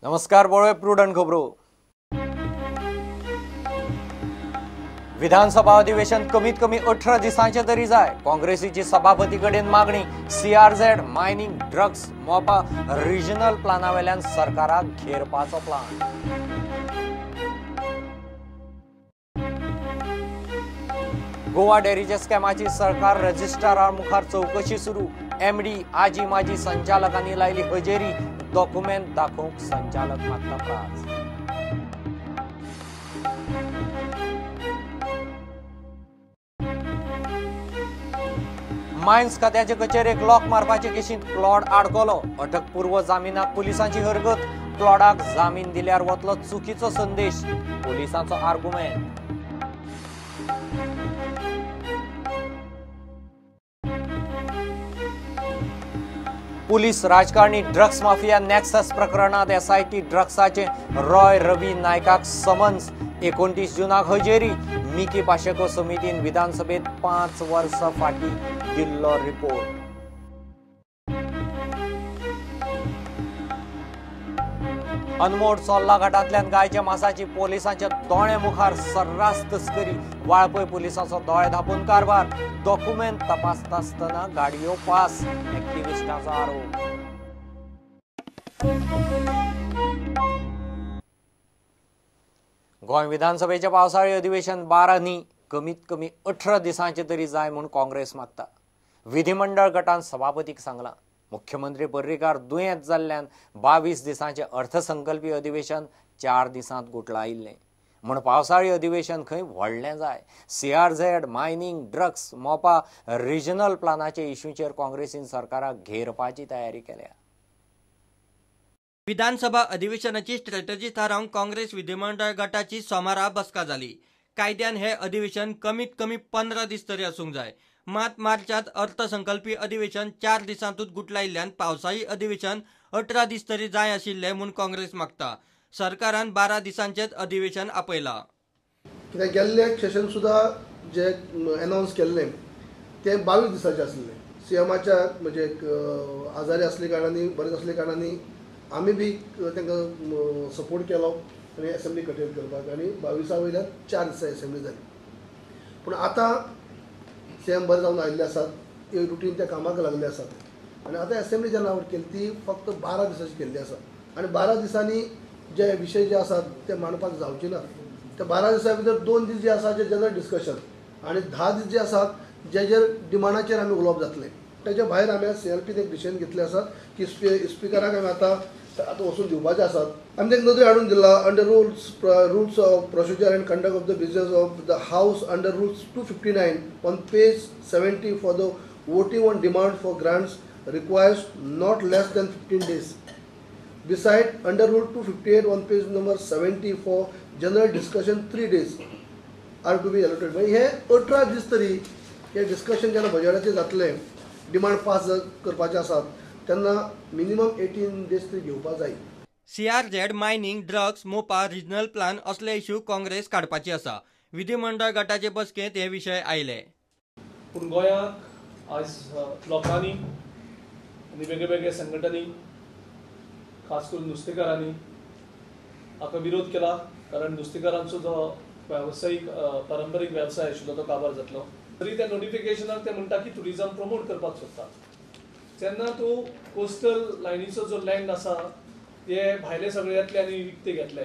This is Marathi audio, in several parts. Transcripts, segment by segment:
नमस्कार, पळोवया प्रुडंट खबरो। विधानसभा अधिवेशन कमीत कमी 18 दिसांचे तरी जाय, काँग्रेसीची सभापती कडेन मागणी। CRZ मायनिंग ड्रग्स मोपा रिजनल प्लानावेल्यान सरकाराक घेरपाचो प्लान। गोवा डेरीच्या स्कॅमाची सरकार रजिस्ट्रारा मुखार चौकशी सुरू। MD आजी माजी संचालकांनी लायली हजेरी, डॉक्युमेंट दाखोवंक संचालक मागता प्रास। मायन्स खात्याचे कचेरेक लॉक मारपाचे केशींत प्लॉट आडकोलो, अटकपूर्व जामिनाक पुलिसांची हरकत। प्लॉटाक जामीन दिल्यार वतलो चुकीचो संदेश, पुलिसांचो आर्ग्युमेंट। पुलीस राजकारणी ड्रग्स माफिया नेक्सस प्रकरणात SIT ड्रग्साचे रॉय रवी नायकाक समन्स। 29 जूनाक हजेरी। मिकी पाशेको समितीन विधानसभेत 5 वर्सां फाटी दिल्लो रिपोर्ट। अनमोड सोल्ला घाटांतल्यान गायच्या मांसाची पुलिसांच्या दोळे मुखार सर्रास तस्करी। वाळपय पुलिसांचो दोळे धांपून कारभार, डॉक्युमेंट तपासता आसतना गाडयो पास, एक्टिव्हिस्टांचो आरोप। गोंय विधानसभेचे पावसाळी अधिवेशन 12 न्ही, कमीत कमी 18 दिसांचे तरी जाय म्हूण काँग्रेस मागता। विधिमंडळ गटान सभापतीक सांगलां। मुख्यमंत्री पर्रीकार दुयेंत जाल्ल्यान 22 दिसांचे अर्थसंकल्पीय अधिवेशन 4 दिसांत गुटलायिल्लें म्हूण पावसाळी अधिवेशन खंय व्हडलें जाय। CRZ मायनिंग ड्रग्स मोपा रिजनल प्लानाचे इश्यूचेर काँग्रेसीन सरकाराक घेरपाची तयारी केल्या। विधानसभा अधिवेशनाची स्ट्रॅटेजी थारावंक काँग्रेस विधिमंडळ गटाची सोमारा बसका जाली। कायद्यान हे अधिवेशन कमीत कमी 15 दीस तरी आसूंक जाय। मात मार्चांत अर्थसंकल्पीय अधिवेशन 4 दिसांतूच गुटलायिल्ल्यान पावसाळी अधिवेशन 18 दीस तरी जाय आशिल्ले म्हूण काँग्रेस मागता। सरकारान 12 दिसांचेच अधिवेशन आपयलां। कित्याक गेल्ले सेशन सुद्दां जे अनाउन्स केल्लें ते 22 दिसांचे आसलें। CMच्या म्हणजे आजारी आसले कारणांनी बरें आसले कारणांनी आमी बी तांकां सपोर्ट केलो आनी असेंब्ली कटेल करपाक आनी 22 वयल्यान 4 दिसा असेंब्ली जाली। पूण आतां CM बरे जावन आयिल्ले आसात, रुटीन त्या कामाक लागले आसात आनी आतां असेंब्ली जेन्ना केली ती फक्त 12 दिसांची केल्ली आसा आनी 12 दिसांनी जे विशय जे आसात ते मांडपाक जावचे ना। त्या 12 दिसां भितर 2 दीस जे आसा जे जनरल डिस्कशन आनी 10 दीस जे आसात जे डिमांडाचेर आमी उलोवप जातलें। तेच्या भायर आमी CLPन एक डिसिजन घेतलें आसा की स्पिकराक आमी आतां वचून दिवपाचे आसात। आमी ताका नदरी हाडून दिला under rules of procedure end conduct of the business of the house under rules 259 on page 70 for the voting on demand for grants requires not less than 15 days. Beside, under Rule 258 on page number 70 for general discussion 3 days are to be allotted. हे 18 दीस तरी हे डिस्कशन जेन्ना बजेटाचेर जातलें, डिमांड पास करपाचे आसात तेन्ना मिनिमम 18 days तरी घेवपाक जाय। CRZ मायनिंग ड्रग्स मोपा रिजनल प्लान असले इश्यू काँग्रेस काडपाची आसा। विधिमंडळ गटाचे बसकेंत हे विशय आयले। पूण गोंयाक आज लोकांनी आनी वेगळे वेगळे संघटनांनी खास करून नुस्तेकारांनी हाका विरोध केला, कारण नुस्तेकारांचो जो व्यावसायिक पारंपारीक व्यवसाय आशिल्लो तो काबार जातलो। तरी त्या नोटिफिकेशनाक ते म्हणटा की टुरिजम प्रमोट करपाक सोदता। जेन्ना तूं कोस्टल लायनीचो जो लँड आसा ते भायले सगळे येतले आनी विकते घेतले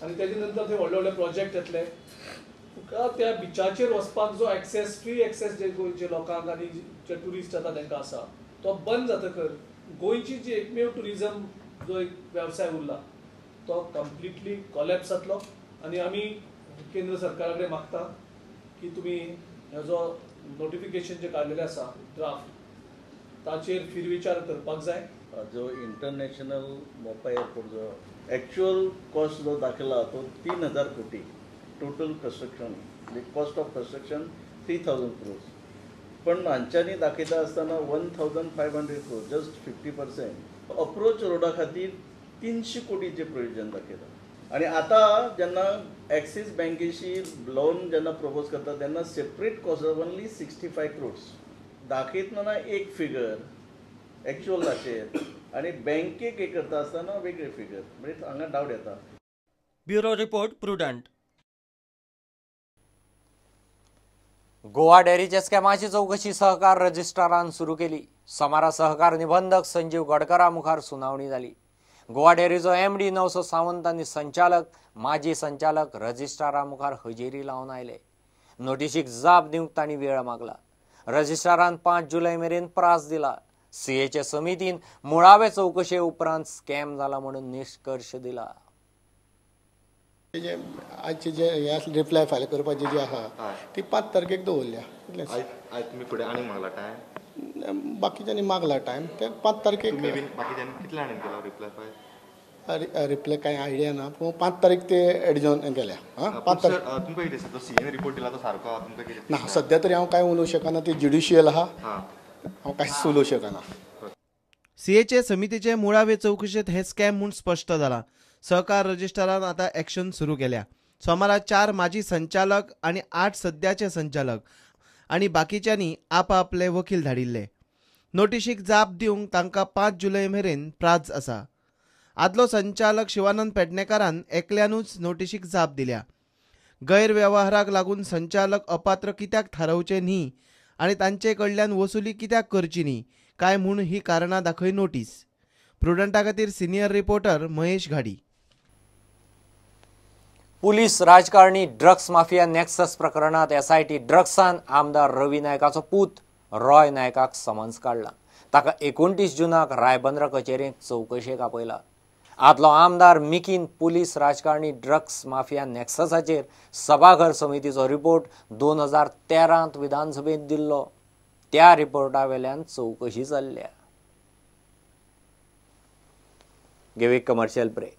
आनी तेजे नंतर थंय व्हडले व्हडले प्रोजेक्ट येतले। तुका त्या बिचाचेर वचपाक जो एक्सेस फ्री एक्सेस जे गोंयचे लोकांक आनी जे ट्युरिस्ट येता तांकां आसा तो बंद जातकर गोंयची जी एकमेव टुरिजम जो एक व्यवसाय उरला तो कंप्लिटली कॉलॅप्स जातलो आनी आमी केंद्र सरकारा कडेन मागता की तुमी हे जो नोटिफिकेशन जे काडलेलें आसा ड्राफ्ट ताचेर फिरविचार करपाक जाय। जो इंटरनॅशनल मोपा एअरपोर्ट जो एक्चुअल कॉस्ट जो दाखयला तो 3000 कोटी total construction, cost of construction 3000 crores, पण हांच्यांनी दाखयता आसतना 1500 crores, जस्ट 50%। अप्रोच रोडा खातीर 300 कोटीचे प्रोविजन दाखयता आनी आतां जेन्ना एक्सीस बँकेशी लोन जेन्ना प्रपोज करता तेन्ना separate cost of only 65 crores दाखयतना एक फिगर एक्चुअल दाखयत आणि बँकेक हे करता आसतना वेगळे फिगर म्हणजे हांगा डावट येता. Bureau report Prudent. गोवा डेअरीच्या स्कॅमाची चौकशी सहकार रजिस्ट्रारान सुरू केली. सोमारा सहकार निबंधक संजीव गडकरा मुखार सुनावणी जाली. गोवा डेअरीचो MD नवसो सावंत आनी संचालक माजी संचालक रजिस्ट्रारा मुखार हजेरी लावन आयले. नोटीशीक जाप दिवंक तांणी वेळ मागला. रजिस्ट्रारान 5 जुलय मेरेन प्रास दिला. CAचे समितीन मुळावे चौकशे उपरांत स्कॅम जाला म्हणून निष्कर्ष दिला. आजचे जे रिप्लाय फायल करपाची जी आहा ती 5 तारखेक दवरल्या. आज तुम्ही पुढे आणि मागला टाइम बाकीच्यांनी मागला टायम ते 5 तारखेक. बाकीच्यांनी कितल्या आणून केला रिप्लाय फायल? रिप्लाय कांय आयडिया ना पूण 5 तारीख ते एडजॉर्न केल्या. 5 तारीख तुमकां कितें दिसता? CAन रिपोर्ट दिला तो सारको तुमकां कितें? ना सध्या तरी हांव कांय उलोवंक शकना. ती ज्युडिशियल आहा, हांव कांयच उलोवंक शकना. CAचे समितीचे मुळावे चौकशेत हे स्कॅम म्हूण स्पश्ट जाला. सहकार रजिस्ट्रारान आता ॲक्शन सुरू केल्या. सोमारा 4 माजी संचालक आणि 8 सध्याचे संचालक आणि बाकीच्यांनी आपआपले वकील धाडिल्ले. नोटीशीक जाप दिवंक तांकां 5 जुलय मेरेन प्राझ आसा. आदलो संचालक शिवानंद पेडणेकारान एकल्यानूच नोटीशीक जाप दिल्या. गैरव्यवहाराक लागून संचालक अपात्र कित्याक थारावचे न्ही आणि तांचे कडल्यान वसुली कित्याक करची न्ही काय म्हूण ही कारणां दाखय नोटीस. प्रुडंटा खातीर सिनियर रिपोर्टर महेश घाडी. पुलीस राजकारणी ड्रग्स माफिया नेक्सस प्रकरणात SIT ड्रग्सान आमदार रवी नायकाचो पूत रॉय नायकाक समन्स काढला. ताका 29 जुनाक रायबंद्र कचेरेंत चौकशेक आपयला. आदलो आमदार मिकीन पुलीस राजकारणी ड्रग्स माफिया नेक्ससाचेर सभाघर समितीचो रिपोर्ट 2013 विधानसभेत दिल्लो. त्या रिपोर्टा वेल्यान चौकशी चल्ल्या. गिव एक कमर्शियल ब्रेक.